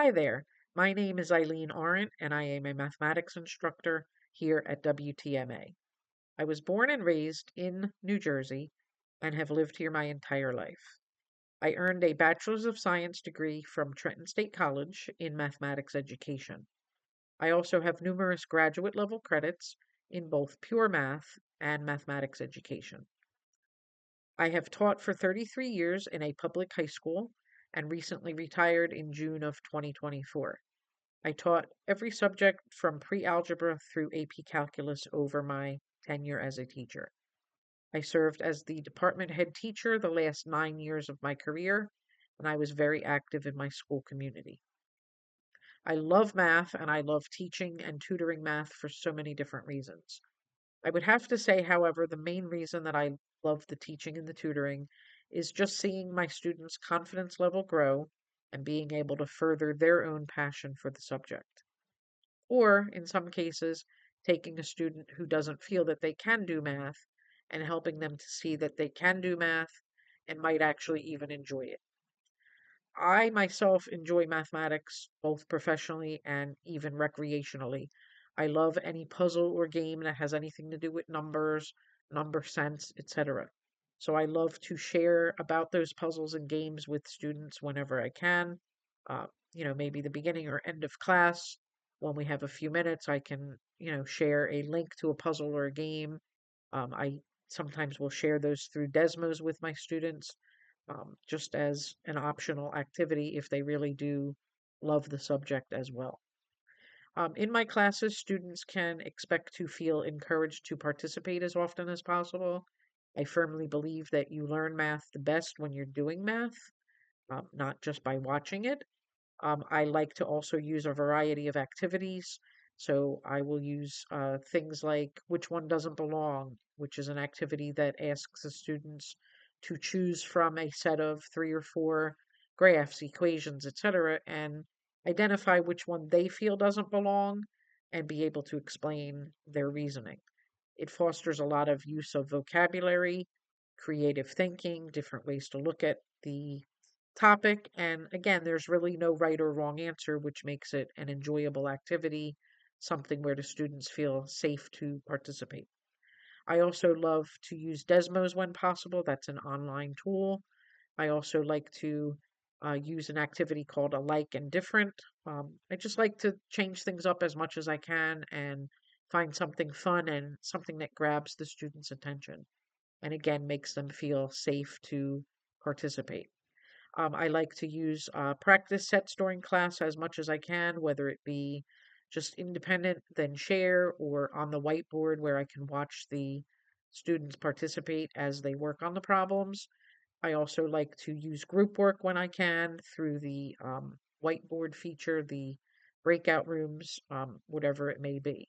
Hi there. My name is Eileen Arendt, and I am a mathematics instructor here at WTMA. I was born and raised in New Jersey and have lived here my entire life. I earned a Bachelor's of Science degree from Trenton State College in mathematics education. I also have numerous graduate level credits in both pure math and mathematics education. I have taught for 33 years in a public high school and recently retired in June of 2024. I taught every subject from pre-algebra through AP Calculus over my tenure as a teacher. I served as the department head teacher the last 9 years of my career, and I was very active in my school community. I love math, and I love teaching and tutoring math for so many different reasons. I would have to say, however, the main reason that I love the teaching and the tutoring is just seeing my students' confidence level grow and being able to further their own passion for the subject. Or, in some cases, taking a student who doesn't feel that they can do math and helping them to see that they can do math and might actually even enjoy it. I myself enjoy mathematics both professionally and even recreationally. I love any puzzle or game that has anything to do with numbers, number sense, etc. So I love to share about those puzzles and games with students whenever I can. Maybe the beginning or end of class, when we have a few minutes, I can, share a link to a puzzle or a game. I sometimes will share those through Desmos with my students just as an optional activity if they really do love the subject as well. In my classes, students can expect to feel encouraged to participate as often as possible. I firmly believe that you learn math the best when you're doing math, not just by watching it. I like to also use a variety of activities. So I will use things like which one doesn't belong, which is an activity that asks the students to choose from a set of 3 or 4 graphs, equations, etc., and identify which one they feel doesn't belong and be able to explain their reasoning. It fosters a lot of use of vocabulary, creative thinking, different ways to look at the topic. And again, there's really no right or wrong answer, which makes it an enjoyable activity, something where the students feel safe to participate. I also love to use Desmos when possible. That's an online tool. I also like to use an activity called Alike and Different. I just like to change things up as much as I can and find something fun and something that grabs the students' attention and again makes them feel safe to participate. I like to use practice sets during class as much as I can, whether it be just independent, then share, or on the whiteboard where I can watch the students participate as they work on the problems. I also like to use group work when I can through the whiteboard feature, the breakout rooms, whatever it may be.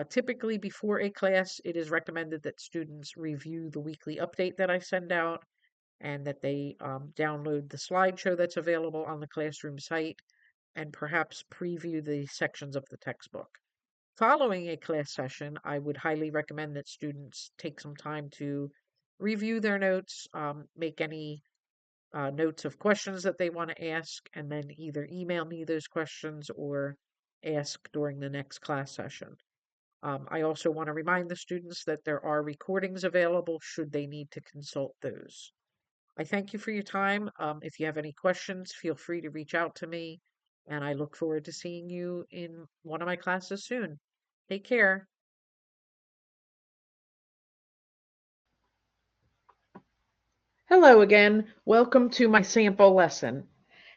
Typically, before a class, it is recommended that students review the weekly update that I send out and that they download the slideshow that's available on the classroom site and perhaps preview the sections of the textbook. Following a class session, I would highly recommend that students take some time to review their notes, make any notes of questions that they want to ask, and then either email me those questions or ask during the next class session. I also want to remind the students that there are recordings available should they need to consult those. I thank you for your time. If you have any questions, feel free to reach out to me, and I look forward to seeing you in one of my classes soon. Take care. Hello again. Welcome to my sample lesson.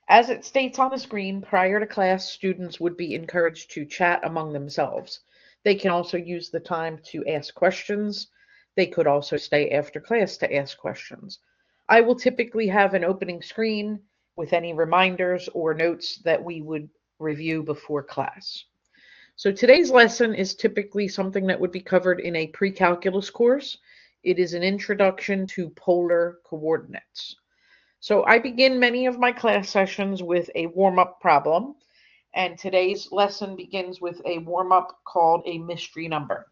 As it states on the screen, prior to class, students would be encouraged to chat among themselves. They can also use the time to ask questions. They could also stay after class to ask questions. I will typically have an opening screen with any reminders or notes that we would review before class. So today's lesson is typically something that would be covered in a pre-calculus course. It is an introduction to polar coordinates. So I begin many of my class sessions with a warm-up problem, and today's lesson begins with a warm-up called a mystery number.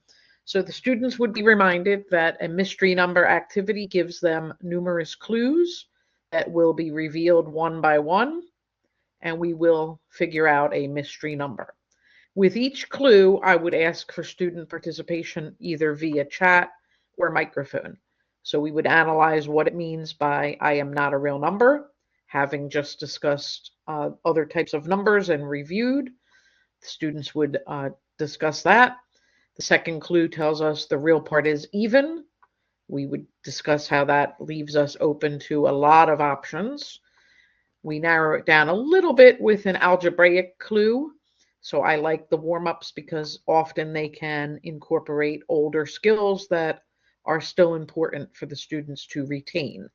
So the students would be reminded that a mystery number activity gives them numerous clues that will be revealed one by one, and we will figure out a mystery number. With each clue, I would ask for student participation either via chat or microphone. So we would analyze what it means by I am not a real number, having just discussed other types of numbers and reviewed. The students would discuss that. The second clue tells us the real part is even. We would discuss how that leaves us open to a lot of options. We narrow it down a little bit with an algebraic clue. So I like the warm-ups because often they can incorporate older skills that are still important for the students to retain,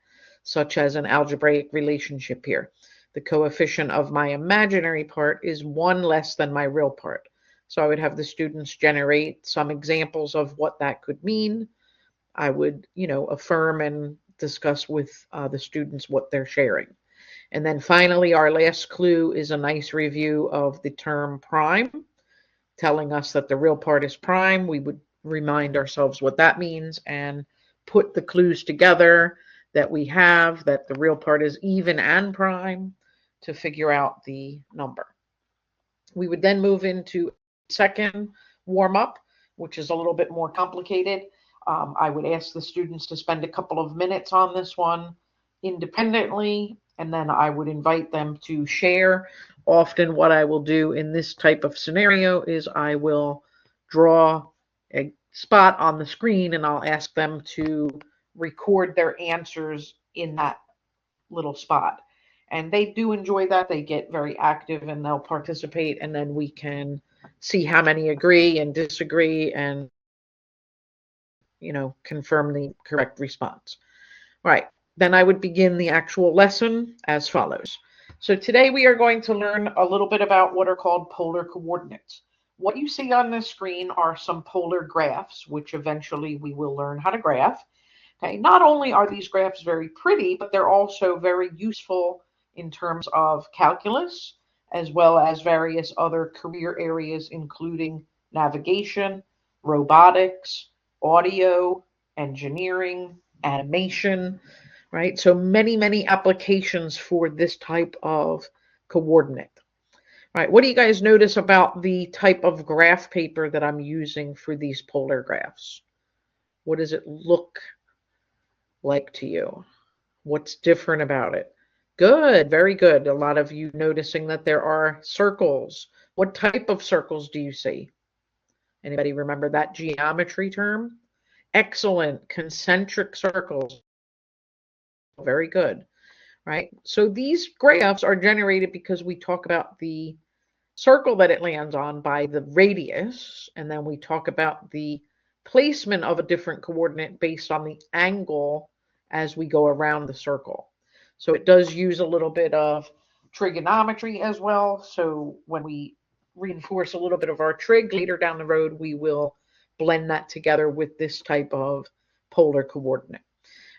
such as an algebraic relationship here. The coefficient of my imaginary part is 1 less than my real part. So I would have the students generate some examples of what that could mean. I would, affirm and discuss with the students what they're sharing. And then finally, our last clue is a nice review of the term prime, telling us that the real part is prime. We would remind ourselves what that means and put the clues together that we have that the real part is even and prime to figure out the number. We would then move into second warm up, which is a little bit more complicated. I would ask the students to spend a couple of minutes on this one independently, and then I would invite them to share. Often, what I will do in this type of scenario is I will draw a spot on the screen and I'll ask them to record their answers in that little spot. And they do enjoy that. They get very active and they'll participate, and then we can see how many agree and disagree and confirm the correct response. All right, then I would begin the actual lesson as follows. So today we are going to learn a little bit about what are called polar coordinates. What you see on the screen are some polar graphs, which eventually we will learn how to graph. Okay, not only are these graphs very pretty, but they're also very useful in terms of calculus, as well as various other career areas, including navigation, robotics, audio, engineering, animation, right? So many, many applications for this type of coordinate. All right, what do you guys notice about the type of graph paper that I'm using for these polar graphs? What does it look like to you? What's different about it? Good, very good. A lot of you noticing that there are circles. What type of circles do you see? Anybody remember that geometry term? Excellent, concentric circles. Very good, right? So these graphs are generated because we talk about the circle that it lands on by the radius, and then we talk about the placement of a different coordinate based on the angle as we go around the circle. So it does use a little bit of trigonometry as well. So when we reinforce a little bit of our trig later down the road, we will blend that together with this type of polar coordinate.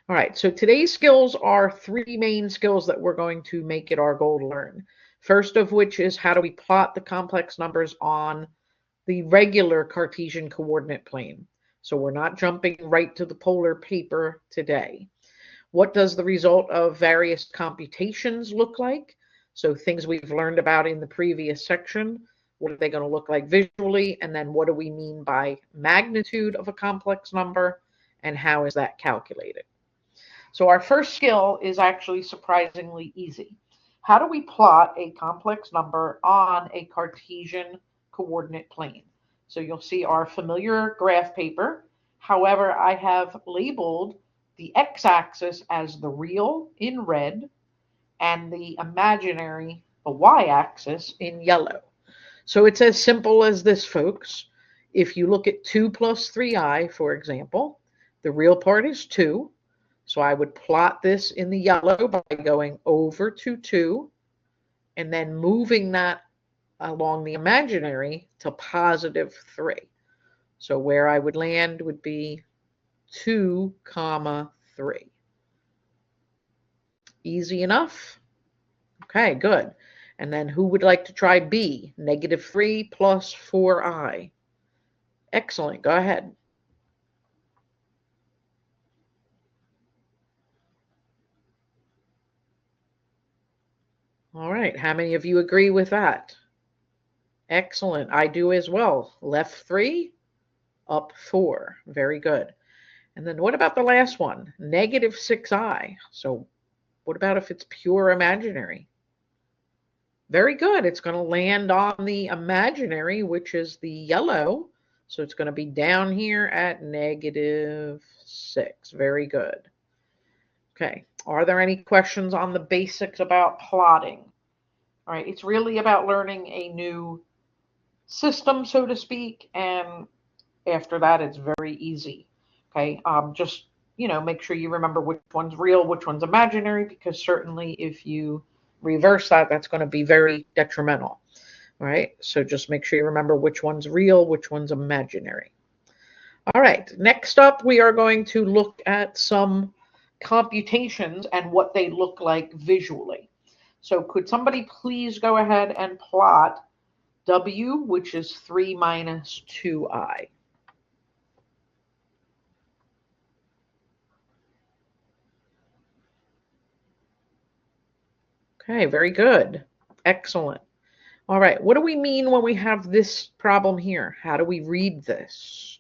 All right, so today's skills are 3 main skills that we're going to make it our goal to learn. First of which is how do we plot the complex numbers on the regular Cartesian coordinate plane. So we're not jumping right to the polar paper today. What does the result of various computations look like? So things we've learned about in the previous section, what are they going to look like visually? And then what do we mean by magnitude of a complex number? And how is that calculated? So our first skill is actually surprisingly easy. How do we plot a complex number on a Cartesian coordinate plane? So you'll see our familiar graph paper. However, I have labeled the x-axis as the real in red and the imaginary, the y-axis, in yellow. So it's as simple as this, folks. If you look at 2 plus 3i, for example, the real part is 2. So I would plot this in the yellow by going over to 2 and then moving that along the imaginary to positive 3. So where I would land would be 2 comma 3. Easy enough? Okay, good. And then who would like to try B? Negative 3 plus 4i. Excellent. Go ahead. All right. How many of you agree with that? Excellent. I do as well. Left 3, up 4. Very good. And then what about the last one? Negative 6i. So what about if it's pure imaginary? Very good. It's going to land on the imaginary, which is the yellow. So it's going to be down here at negative 6. Very good. Okay. Are there any questions on the basics about plotting? All right. It's really about learning a new system, so to speak, and after that, it's very easy. Okay, just make sure you remember which one's real, which one's imaginary, because certainly if you reverse that, that's going to be very detrimental. All right, so just make sure you remember which one's real, which one's imaginary. All right, next up, we are going to look at some computations and what they look like visually. So could somebody please go ahead and plot W, which is 3 minus 2i? Okay, very good. Excellent. All right, what do we mean when we have this problem here? How do we read this?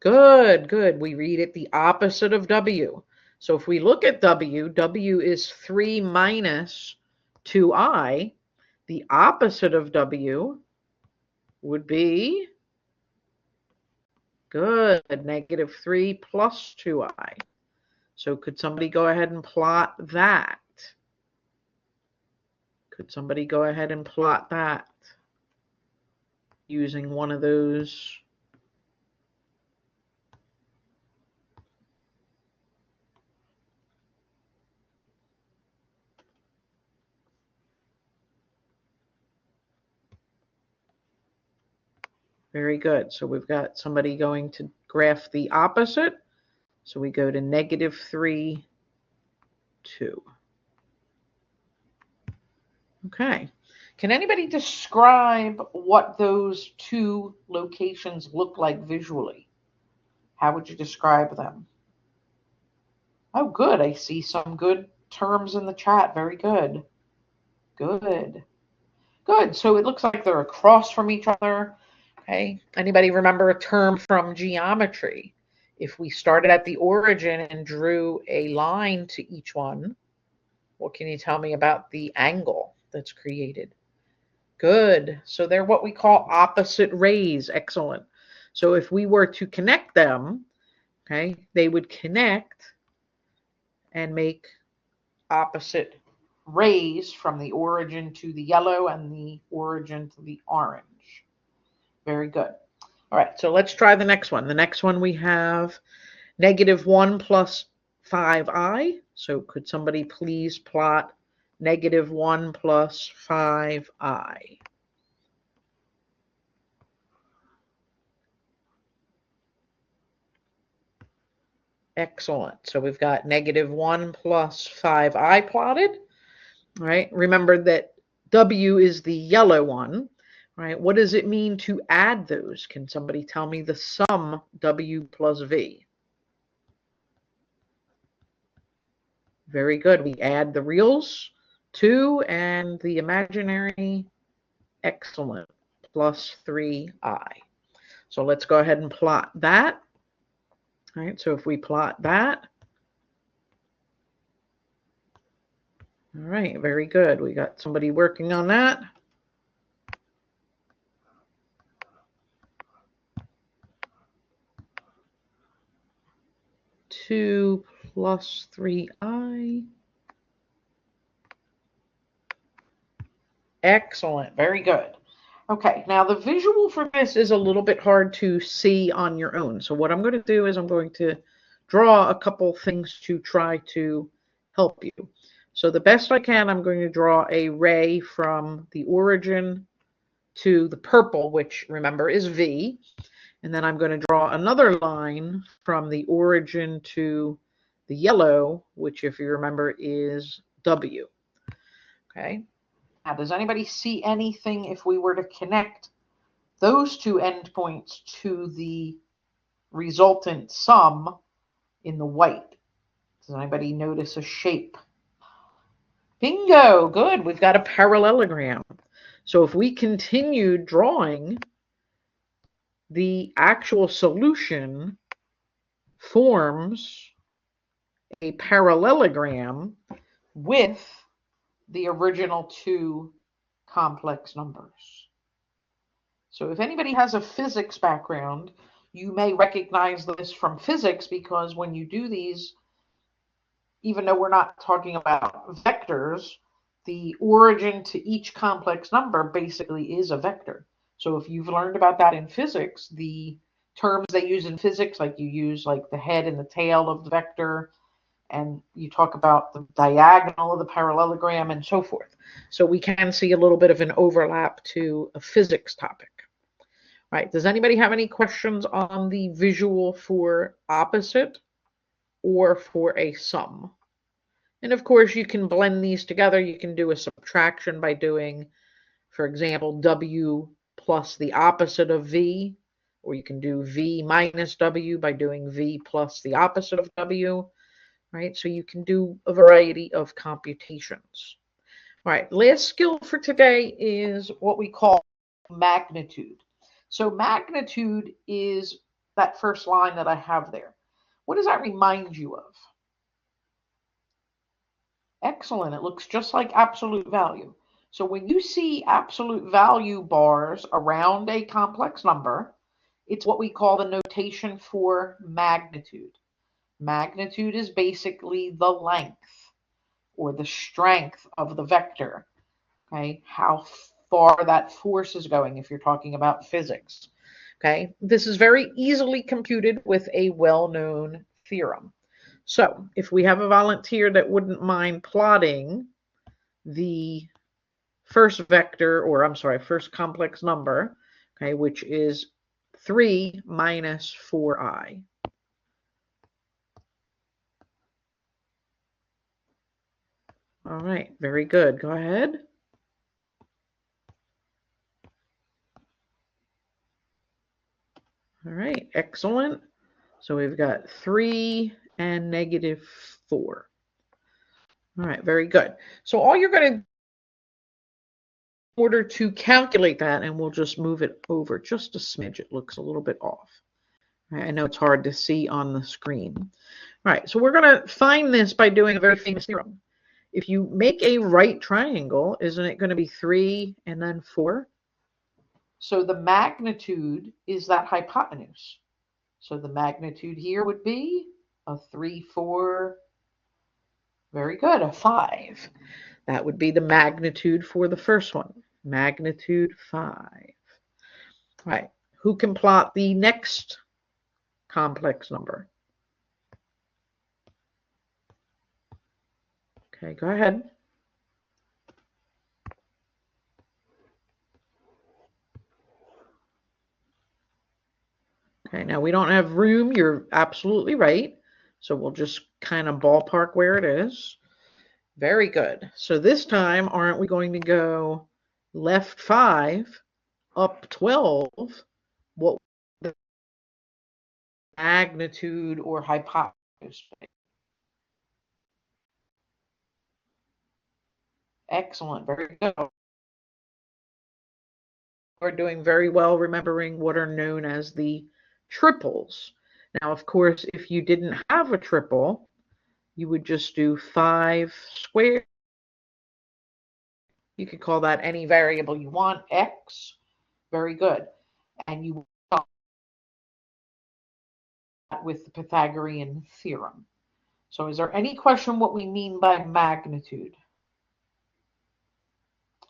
Good, good. We read it the opposite of W. So if we look at W, W is 3 minus 2i. The opposite of W would be, good, negative 3 plus 2i. So could somebody go ahead and plot that? Could somebody go ahead and plot that using one of those? Very good. So we've got somebody going to graph the opposite. So we go to negative 3, 2. Okay. Can anybody describe what those two locations look like visually? How would you describe them? Oh, good. I see some good terms in the chat. Very good. Good. Good. So it looks like they're across from each other. Okay. Anybody remember a term from geometry? If we started at the origin and drew a line to each one, what can you tell me about the angle that's created? Good. So they're what we call opposite rays. Excellent. So if we were to connect them, okay, they would connect and make opposite rays from the origin to the yellow and the origin to the orange. Very good. All right, so let's try the next one. The next one we have negative 1 plus 5i. So could somebody please plot negative 1 plus 5i? Excellent. So we've got negative 1 plus 5i plotted. All right, remember that W is the yellow one. Right? What does it mean to add those? Can somebody tell me the sum W plus V? Very good. We add the reals 2 and the imaginary. Excellent. Plus 3i. So let's go ahead and plot that. All right, so if we plot that, all right, very good. We got somebody working on that. Two plus 3i. Excellent. Very good. Okay, now the visual for this is a little bit hard to see on your own. So what I'm going to do is I'm going to draw a couple things to try to help you. So the best I can, I'm going to draw a ray from the origin to the purple, which remember is V. And then I'm going to draw another line from the origin to the yellow, which if you remember is W. Okay. Now, does anybody see anything if we were to connect those two endpoints to the resultant sum in the white? Does anybody notice a shape? Bingo, good. We've got a parallelogram. So if we continue drawing, the actual solution forms a parallelogram with the original two complex numbers. So if anybody has a physics background, you may recognize this from physics because when you do these, even though we're not talking about vectors, the origin to each complex number basically is a vector. So if you've learned about that in physics, the terms they use in physics, like you use like the head and the tail of the vector, and you talk about the diagonal of the parallelogram and so forth. So we can see a little bit of an overlap to a physics topic. Right. Does anybody have any questions on the visual for opposite or for a sum? And of course, you can blend these together. You can do a subtraction by doing, for example, W plus the opposite of V, or you can do V minus W by doing V plus the opposite of W, right? So you can do a variety of computations. All right, last skill for today is what we call magnitude. So magnitude is that first line that I have there. What does that remind you of? Excellent. It looks just like absolute value. So when you see absolute value bars around a complex number, it's what we call the notation for magnitude. Magnitude is basically the length or the strength of the vector, okay? How far that force is going if you're talking about physics, okay? This is very easily computed with a well-known theorem. So if we have a volunteer that wouldn't mind plotting the first vector, or I'm sorry, first complex number, okay, which is 3 minus 4i. All right, very good. Go ahead. All right, excellent. So we've got 3 and negative 4. All right, very good. So all you're going to, in order to calculate that, and we'll just move it over just a smidge. It looks a little bit off. I know it's hard to see on the screen. All right, so we're going to find this by doing a very famous theorem. If you make a right triangle, isn't it going to be 3 and then 4? So the magnitude is that hypotenuse. So the magnitude here would be a 3, 4, very good, a 5. That would be the magnitude for the first one. Magnitude 5. All right, who can plot the next complex number? Okay, go ahead. Okay, now we don't have room. You're absolutely right. So we'll just kind of ballpark where it is. Very good. So this time, aren't we going to go left 5, up 12? What the magnitude or hypotenuse? Excellent. Very good. We're doing very well remembering what are known as the triples. Now, of course, if you didn't have a triple, you would just do 5 squared. You could call that any variable you want, x. Very good. And you with the Pythagorean theorem. So is there any question what we mean by magnitude?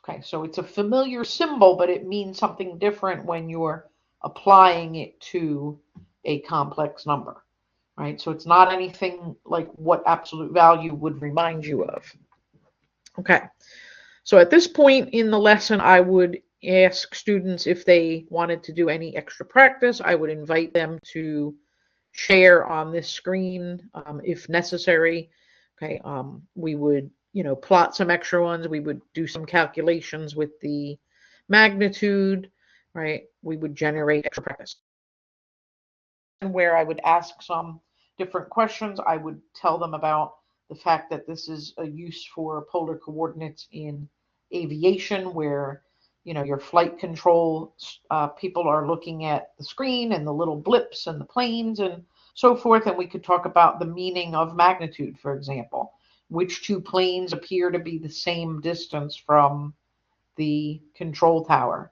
Okay, so it's a familiar symbol, but it means something different when you're applying it to a complex number, right? So it's not anything like what absolute value would remind you of. Okay, so at this point in the lesson, I would ask students if they wanted to do any extra practice. I would invite them to share on this screen if necessary. Okay, we would, plot some extra ones. We would do some calculations with the magnitude, right? We would generate extra practice. And where I would ask some different questions, I would tell them about the fact that this is a use for polar coordinates in aviation, where your flight control people are looking at the screen and the little blips and the planes and so forth. And we could talk about the meaning of magnitude, for example. Which two planes appear to be the same distance from the control tower?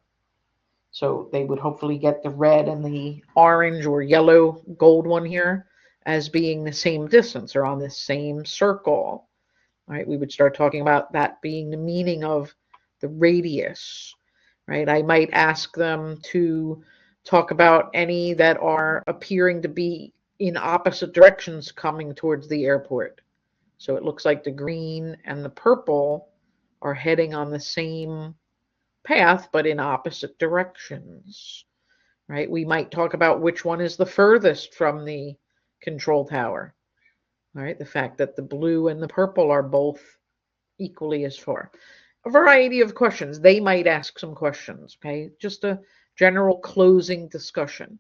So they would hopefully get the red and the orange or yellow gold one here as being the same distance or on the same circle. Right? We would start talking about that being the meaning of the radius. Right? I might ask them to talk about any that are appearing to be in opposite directions coming towards the airport. So it looks like the green and the purple are heading on the same path, but in opposite directions, right? We might talk about which one is the furthest from the control tower, right? The fact that the blue and the purple are both equally as far. A variety of questions. They might ask some questions, okay? Just a general closing discussion.